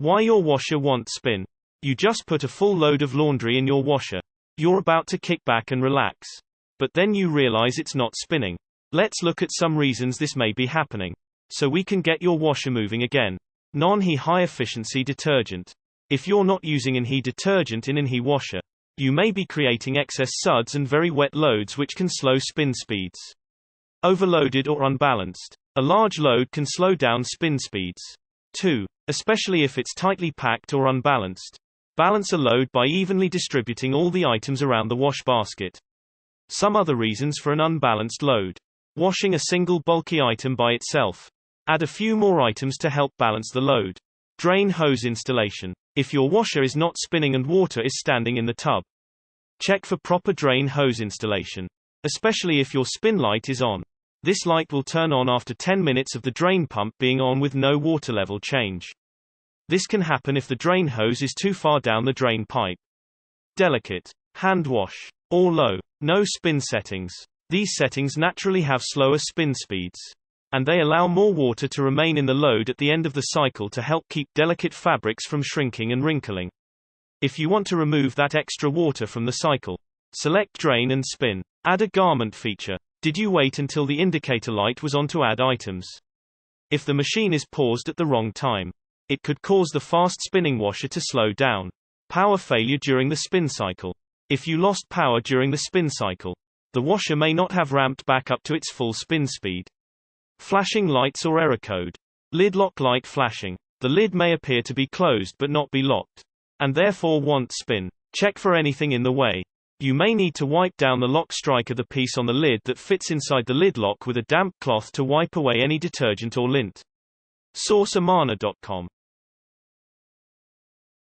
Why your washer won't spin. You just put a full load of laundry in your washer. You're about to kick back and relax. But then you realize it's not spinning. Let's look at some reasons this may be happening, so we can get your washer moving again. Non-He high efficiency detergent. If you're not using an-He detergent in an-He washer, you may be creating excess suds and very wet loads which can slow spin speeds. Overloaded or unbalanced. A large load can slow down spin speeds. 2. Especially if it's tightly packed or unbalanced. Balance a load by evenly distributing all the items around the wash basket. Some other reasons for an unbalanced load. Washing a single bulky item by itself. Add a few more items to help balance the load. Drain hose installation. If your washer is not spinning and water is standing in the tub, check for proper drain hose installation. Especially if your spin light is on. This light will turn on after 10 minutes of the drain pump being on with no water level change. This can happen if the drain hose is too far down the drain pipe. Delicate. Hand wash. Or low. No spin settings. These settings naturally have slower spin speeds. And they allow more water to remain in the load at the end of the cycle to help keep delicate fabrics from shrinking and wrinkling. If you want to remove that extra water from the cycle, select Drain and Spin. Add a garment feature. Did you wait until the indicator light was on to add items? If the machine is paused at the wrong time, it could cause the fast spinning washer to slow down. Power failure during the spin cycle. If you lost power during the spin cycle, the washer may not have ramped back up to its full spin speed. Flashing lights or error code. Lid lock light flashing. The lid may appear to be closed but not be locked, and therefore won't spin. Check for anything in the way. You may need to wipe down the lock strike of the piece on the lid that fits inside the lid lock with a damp cloth to wipe away any detergent or lint. Source Amana.com